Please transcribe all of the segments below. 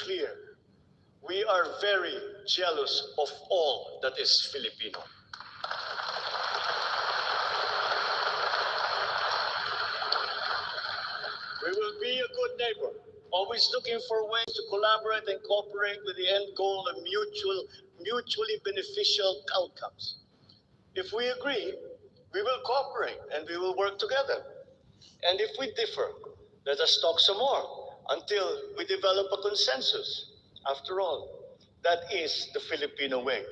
clear. We are very jealous of all that is Filipino. We will be a good neighbor, always looking for ways to collaborate and cooperate with the end goal of mutually beneficial outcomes. If we agree, we will cooperate and we will work together. And if we differ, let us talk some more until we develop a consensus. After all, that is the Filipino way.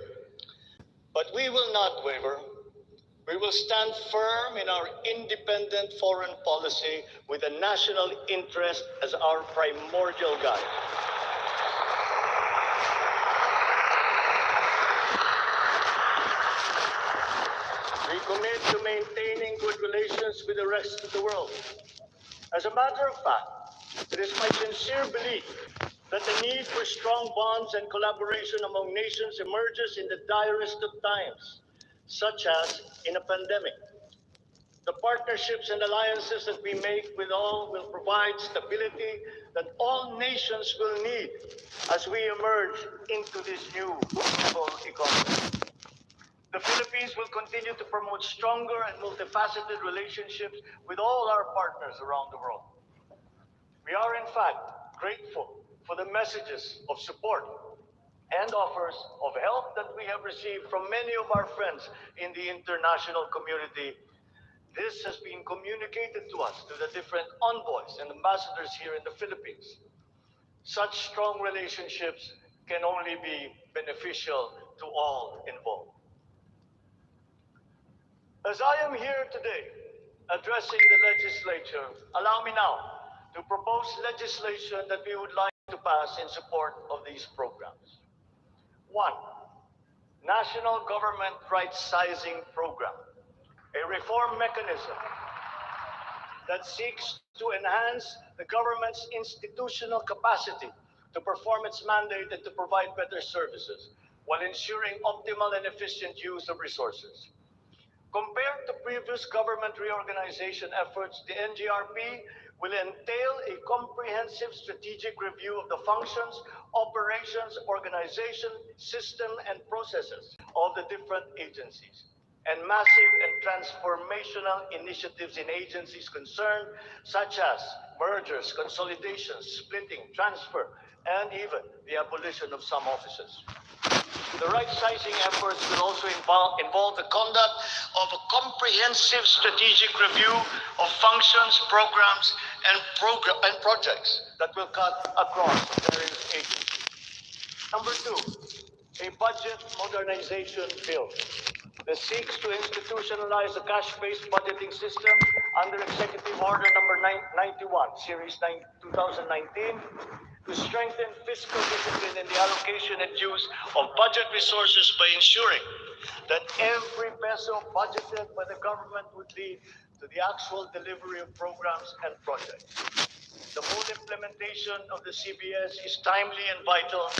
But we will not waver. We will stand firm in our independent foreign policy with the national interest as our primordial guide. We commit to maintaining good relations with the rest of the world. As a matter of fact, it is my sincere belief that the need for strong bonds and collaboration among nations emerges in the direst of times, such as in a pandemic. The partnerships and alliances that we make with all will provide stability that all nations will need as we emerge into this new global economy. The Philippines will continue to promote stronger and multifaceted relationships with all our partners around the world. We are, in fact, grateful for the messages of support and offers of help that we have received from many of our friends in the international community. This has been communicated to us through the different envoys and ambassadors here in the Philippines. Such strong relationships can only be beneficial to all involved. As I am here today addressing the legislature, allow me now to propose legislation that we would like to pass in support of these programs. 1. National Government Right-Sizing Program, a reform mechanism that seeks to enhance the government's institutional capacity to perform its mandate and to provide better services while ensuring optimal and efficient use of resources. Compared to previous government reorganization efforts, the NGRP will entail a comprehensive strategic review of the functions, operations, organization, system, and processes of the different agencies, and massive and transformational initiatives in agencies concerned, such as mergers, consolidations, splitting, transfer, and even the abolition of some offices. The right-sizing efforts will also involve the conduct of a comprehensive strategic review of functions, programs, and projects that will cut across various agencies. Number 2, a budget modernization bill that seeks to institutionalize a cash-based budgeting system under Executive Order number 91, Series 2019, to strengthen fiscal discipline in the allocation and use of budget resources by ensuring that every peso budgeted by the government would lead to the actual delivery of programs and projects. The full implementation of the CBS is timely and vital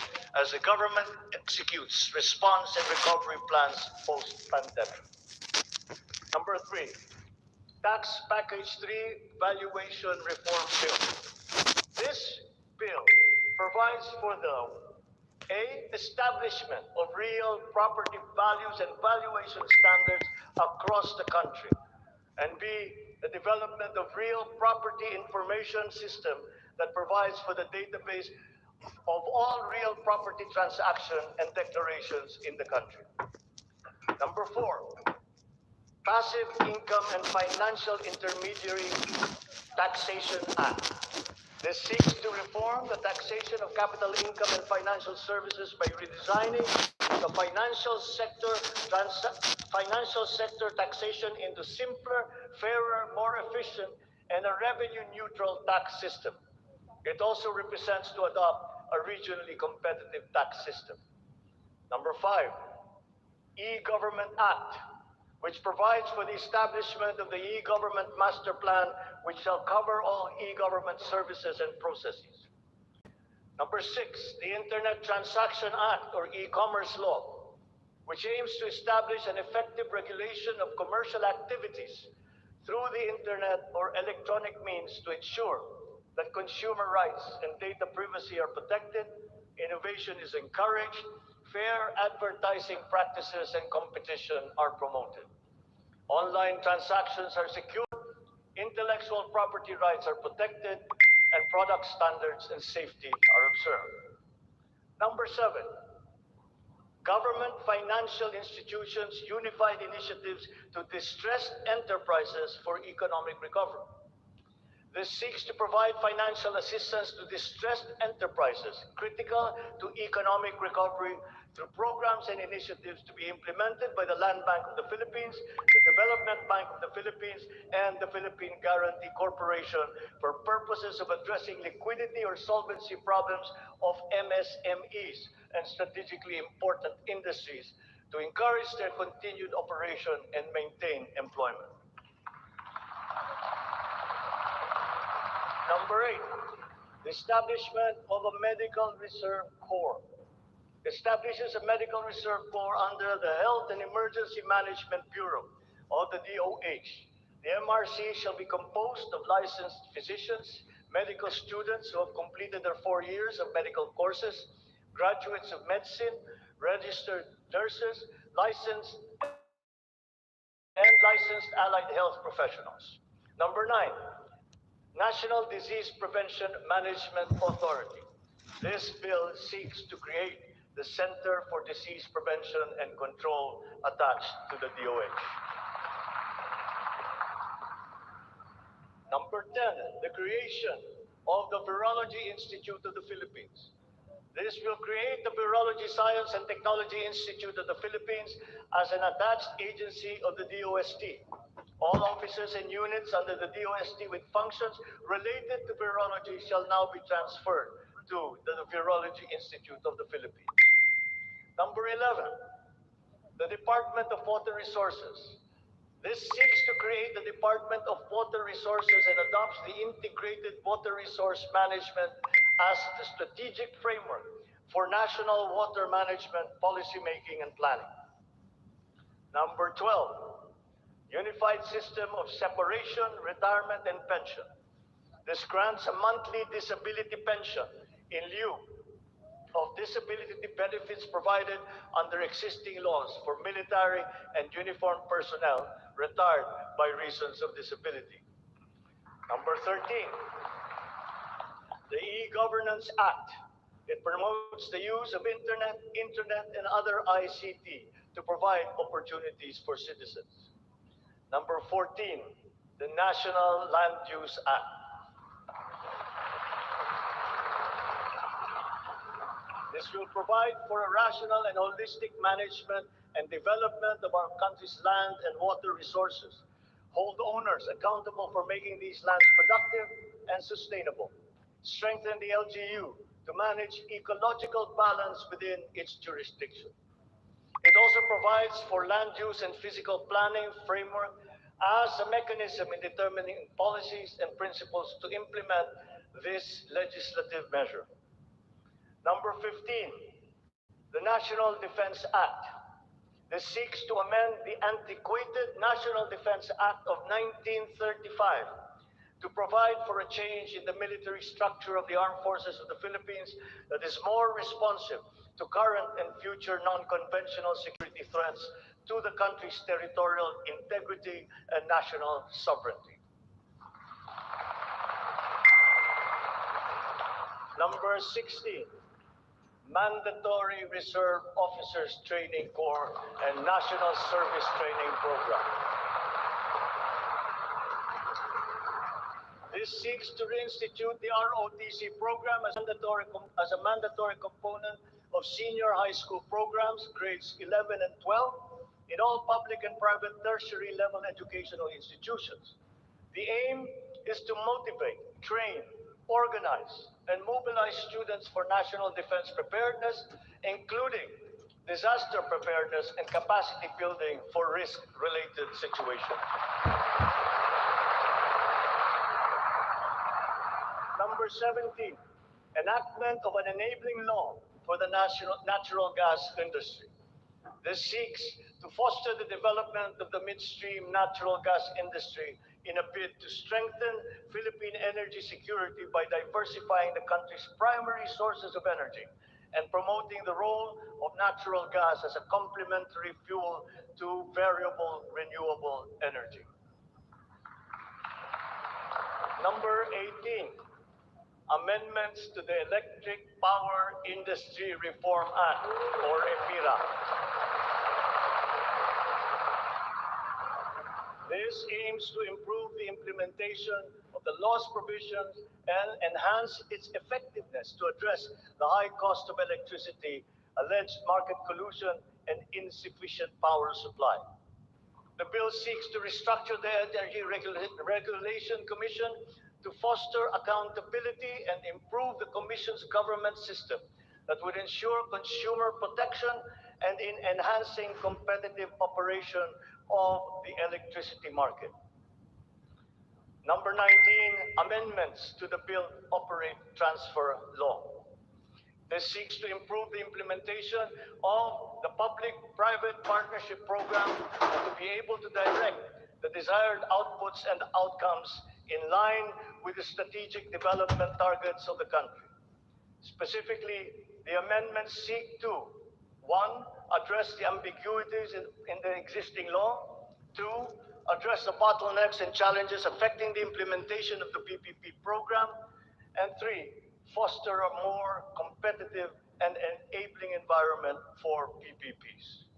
as the government executes response and recovery plans post-pandemic. Number 3, Tax Package 3 Valuation Reform Bill. This bill provides for the A, establishment of real property values and valuation standards across the country, and B, the development of real property information system that provides for the database of all real property transactions and declarations in the country. Number 4, Passive Income and Financial Intermediary Taxation Act. This seeks to reform the taxation of capital income and financial services by redesigning the financial sector taxation into simpler, fairer, more efficient, and a revenue-neutral tax system. It also represents to adopt a regionally competitive tax system. Number 5, E-Government Act, which provides for the establishment of the E-Government Master Plan, which shall cover all e-government services and processes. Number 6, the Internet Transaction Act, or e-commerce law, which aims to establish an effective regulation of commercial activities through the Internet or electronic means to ensure that consumer rights and data privacy are protected, innovation is encouraged, fair advertising practices and competition are promoted. Online transactions are secure, intellectual property rights are protected, and product standards and safety are observed. Number seven, government financial institutions unified initiatives to distressed enterprises for economic recovery. This seeks to provide financial assistance to distressed enterprises critical to economic recovery through programs and initiatives to be implemented by the Land Bank of the Philippines, the Development Bank of the Philippines, and the Philippine Guarantee Corporation for purposes of addressing liquidity or solvency problems of MSMEs and strategically important industries to encourage their continued operation and maintain employment. Number eight, the establishment of a medical reserve corps. Establishes a medical reserve corps under the Health and Emergency Management Bureau, or the DOH. The MRC shall be composed of licensed physicians, medical students who have completed their 4 years of medical courses, graduates of medicine, registered nurses, licensed and licensed allied health professionals. Number nine, National Disease Prevention Management Authority. This bill seeks to create the Center for Disease Prevention and Control attached to the DOH. Number 10, the creation of the Virology Institute of the Philippines. This will create the Virology Science and Technology Institute of the Philippines as an attached agency of the DOST. All offices and units under the DOST with functions related to virology shall now be transferred to the Virology Institute of the Philippines. Number 11, the Department of Water Resources. This seeks to create the Department of Water Resources and adopts the Integrated Water Resource Management as the strategic framework for national water management, policymaking, and planning. Number 12, Unified System of Separation, Retirement, and Pension. This grants a monthly disability pension in lieu of disability benefits provided under existing laws for military and uniformed personnel retired by reasons of disability. Number 13, the E-Governance Act. It promotes the use of internet, and other ICT to provide opportunities for citizens. Number 14, the National Land Use Act. This will provide for a rational and holistic management and development of our country's land and water resources, hold owners accountable for making these lands productive and sustainable, strengthen the LGU to manage ecological balance within its jurisdiction. It also provides for land use and physical planning framework as a mechanism in determining policies and principles to implement this legislative measure. Number 15, the National Defense Act. This seeks to amend the antiquated National Defense Act of 1935 to provide for a change in the military structure of the armed forces of the Philippines that is more responsive to current and future non-conventional security threats to the country's territorial integrity and national sovereignty. Number 16, Mandatory Reserve Officers Training Corps and National Service Training Program. This seeks to reinstitute the ROTC program as a mandatory component of senior high school programs, grades 11 and 12, in all public and private tertiary level educational institutions. The aim is to motivate, train, organize, and mobilize students for national defense preparedness, including disaster preparedness and capacity building for risk-related situations. Number 17, enactment of an enabling law for the natural gas industry. This seeks to foster the development of the midstream natural gas industry in a bid to strengthen Philippine energy security by diversifying the country's primary sources of energy and promoting the role of natural gas as a complementary fuel to variable renewable energy. Number 18, amendments to the Electric Power Industry Reform Act, or EPIRA. This aims to improve the implementation of the law's provisions and enhance its effectiveness to address the high cost of electricity, alleged market collusion, and insufficient power supply. The bill seeks to restructure the Energy Regulation Commission to foster accountability and improve the Commission's government system that would ensure consumer protection and in enhancing competitive operation of the electricity market. Number 19, amendments to the Build, Operate, Transfer Law. This seeks to improve the implementation of the public-private partnership program and to be able to direct the desired outputs and outcomes in line with the strategic development targets of the country. Specifically, the amendments seek to 1. Address the ambiguities in the existing law. 2. Address the bottlenecks and challenges affecting the implementation of the PPP program. And 3. Foster a more competitive and enabling environment for PPPs.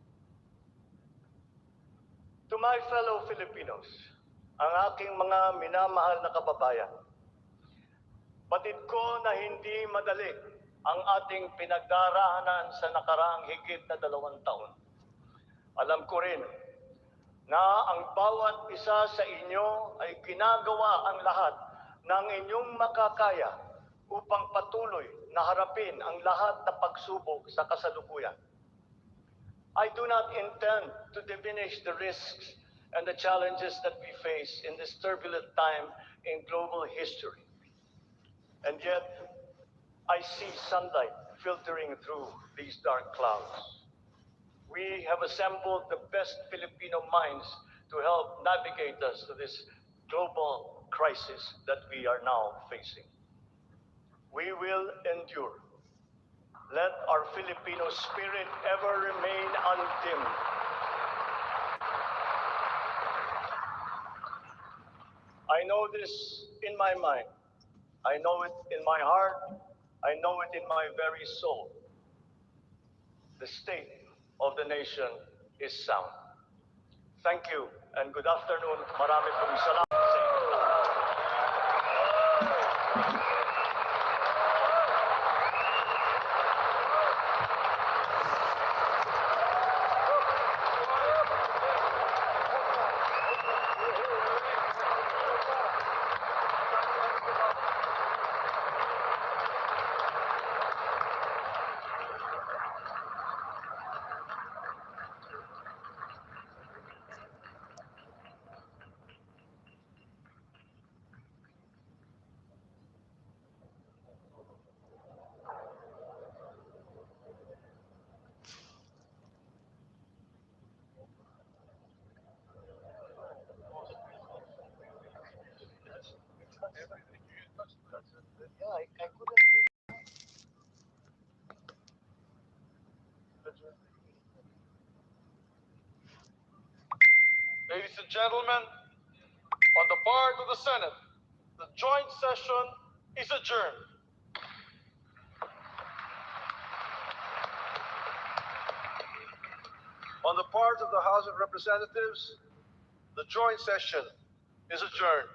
To my fellow Filipinos, ang aking mga minamahal na kababayan, batid ko na hindi madali ang ating pinagdaraanan sa nakaraang higit na 2 taon. Alam ko rin na ang bawat isa sa inyo ay ginagawa ang lahat ng inyong makakaya upang patuloy na harapin ang lahat na pagsubok sa kasalukuyan. I do not intend to diminish the risks and the challenges that we face in this turbulent time in global history. And yet, I see sunlight filtering through these dark clouds. We have assembled the best Filipino minds to help navigate us to this global crisis that we are now facing. We will endure. Let our Filipino spirit ever remain undimmed. I know this in my mind. I know it in my heart. I know it in my very soul. The state of the nation is sound. Thank you and good afternoon. Marami pong salamat sa inyo lahat. Yeah, I couldn't do Ladies and gentlemen, on the part of the Senate, the joint session is adjourned. On the part of the House of Representatives, the joint session is adjourned.